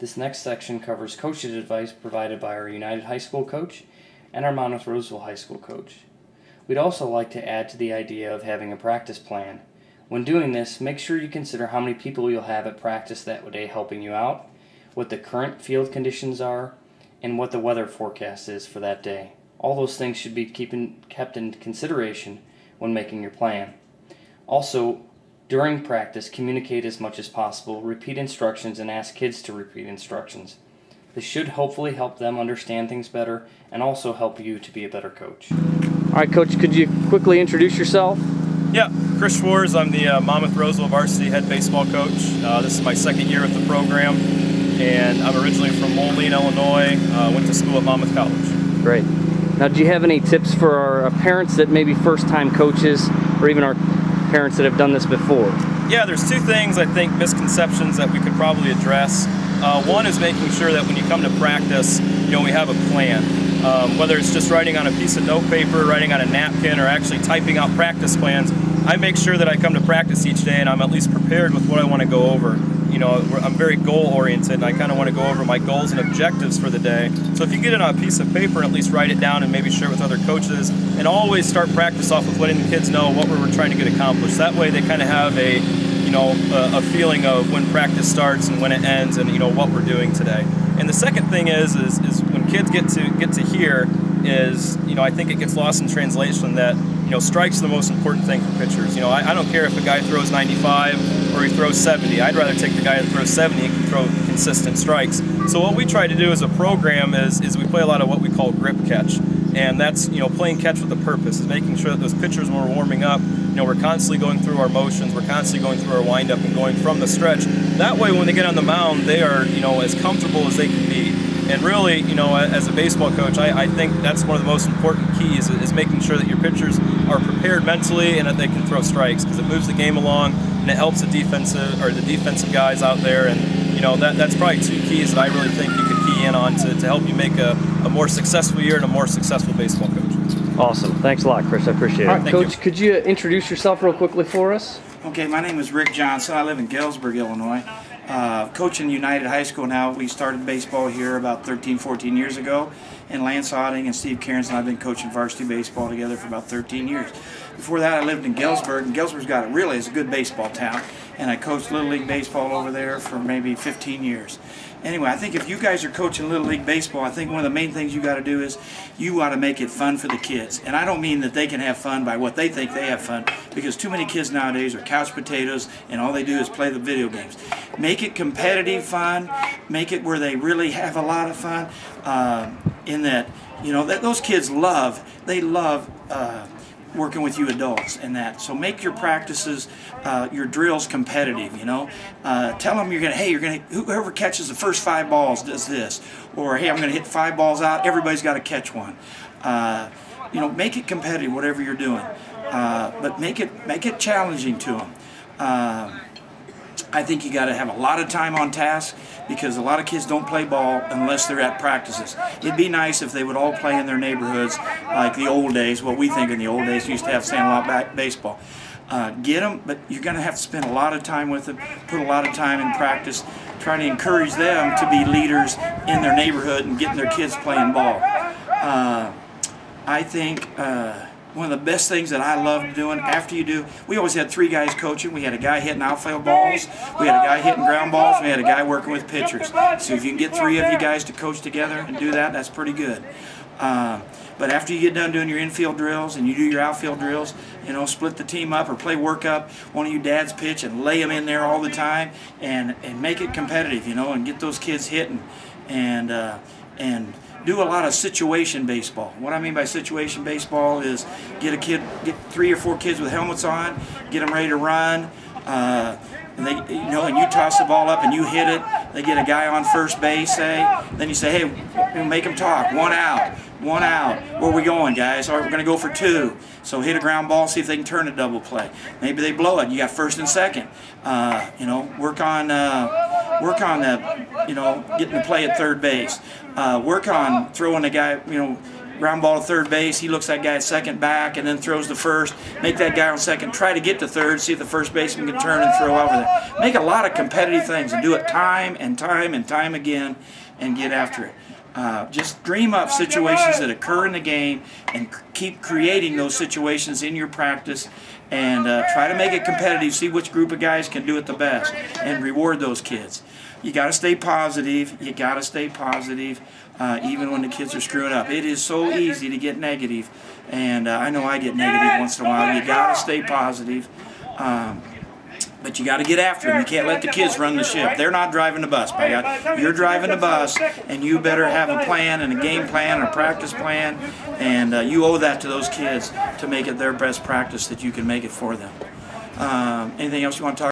This next section covers coach's advice provided by our United High School coach and our Monmouth Roseville High School coach. We'd also like to add to the idea of having a practice plan. When doing this, make sure you consider how many people you'll have at practice that day helping you out, what the current field conditions are, and what the weather forecast is for that day. All those things should be kept in consideration when making your plan. Also, during practice, communicate as much as possible, repeat instructions, and ask kids to repeat instructions. This should hopefully help them understand things better and also help you to be a better coach. All right, Coach, could you quickly introduce yourself? Yeah, Chris Schwarz. I'm the Monmouth Roseville varsity head baseball coach. This is my second year with the program, and I'm originally from Moline, Illinois. Went to school at Monmouth College. Great. Now, do you have any tips for our parents that may be first-time coaches, or even our parents that have done this before? Yeah, there's two things, I think, misconceptions that we could probably address. One is making sure that when you come to practice, we have a plan. Whether it's just writing on a piece of note paper, writing on a napkin, or actually typing out practice plans, I make sure that I come to practice each day and I'm at least prepared with what I want to go over. I'm very goal-oriented, and I kind of want to go over my goals and objectives for the day. So if you get it on a piece of paper and at least write it down and maybe share it with other coaches, and always start practice off with letting the kids know what we're trying to get accomplished. That way they kind of have a feeling of when practice starts and when it ends, and what we're doing today. And the second thing is when kids get to hear is, I think it gets lost in translation that, strikes are the most important thing for pitchers. I don't care if a guy throws 95 or he throws 70. I'd rather take the guy that throws 70 and can throw consistent strikes. So what we try to do as a program is we play a lot of what we call grip catch. And that's, playing catch with a purpose, is making sure that those pitchers, when we're warming up, we're constantly going through our motions, we're constantly going through our windup and going from the stretch. That way, when they get on the mound, they are, as comfortable as they can be. And really, as a baseball coach, I think that's one of the most important keys, is making sure that your pitchers are prepared mentally and that they can throw strikes, because it moves the game along and it helps the defensive guys out there. And that's probably two keys that I really think you could key in on to help you make a more successful year and a more successful baseball coach. Awesome. Thanks a lot, Chris. I appreciate it. All right, Coach, could you introduce yourself real quickly for us? Okay, my name is Rick Johnson. I live in Galesburg, Illinois. Coaching United High School now. We started baseball here about 13, 14 years ago. And Lance Otting and Steve Cairns and I have been coaching varsity baseball together for about 13 years. Before that, I lived in Galesburg, and Galesburg's got it really is a good baseball town. And I coached Little League Baseball over there for maybe 15 years. Anyway, I think if you guys are coaching Little League Baseball, I think one of the main things you got to do is you ought to make it fun for the kids. And I don't mean that they can have fun by what they think they have fun, because too many kids nowadays are couch potatoes and all they do is play the video games. Make it competitive fun. Make it where they really have a lot of fun. In that, those kids love working with you adults and that. So make your practices, your drills competitive, Tell them whoever catches the first 5 balls does this. Or, hey, I'm going to hit 5 balls out, everybody's got to catch one. Make it competitive, whatever you're doing. But make it challenging to them. I think you got to have a lot of time on task, because a lot of kids don't play ball unless they're at practices. It'd be nice if they would all play in their neighborhoods like the old days. What we think in the old days, we used to have sandlot baseball. Get them, but you're going to have to spend a lot of time with them, put a lot of time in practice, trying to encourage them to be leaders in their neighborhood and getting their kids playing ball. I think one of the best things that I loved doing after you do, we always had 3 guys coaching. We had a guy hitting outfield balls, we had a guy hitting ground balls, we had a guy working with pitchers. So if you can get 3 of you guys to coach together and do that, that's pretty good. But after you get done doing your infield drills and you do your outfield drills, split the team up or play work up, one of you dads pitch and lay them in there all the time, and make it competitive, and get those kids hitting, and do a lot of situation baseball. What I mean by situation baseball is get 3 or 4 kids with helmets on, get them ready to run, and and you toss the ball up and you hit it. They get a guy on first base, then you say, hey, make them talk. 1 out. Where are we going, guys? All right, we're going to go for 2. So hit a ground ball, see if they can turn a double play. Maybe they blow it. You got first and second. Work on getting the play at third base. Work on throwing a guy, ground ball to third base, he looks that guy at second back and then throws to first. Make that guy on second try to get to third, see if the first baseman can turn and throw over there. Make a lot of competitive things and do it time and time and time again and get after it. Just dream up situations that occur in the game and keep creating those situations in your practice, and try to make it competitive, see which group of guys can do it the best, and reward those kids. You got to stay positive. You got to stay positive, even when the kids are screwing up. It is so easy to get negative, and I know I get negative once in a while. You got to stay positive, but you got to get after them. You can't let the kids run the ship. They're not driving the bus, by God. You're driving the bus, and you better have a plan and a game plan and a practice plan, and you owe that to those kids to make it their best practice that you can make it for them. Anything else you want to talk about?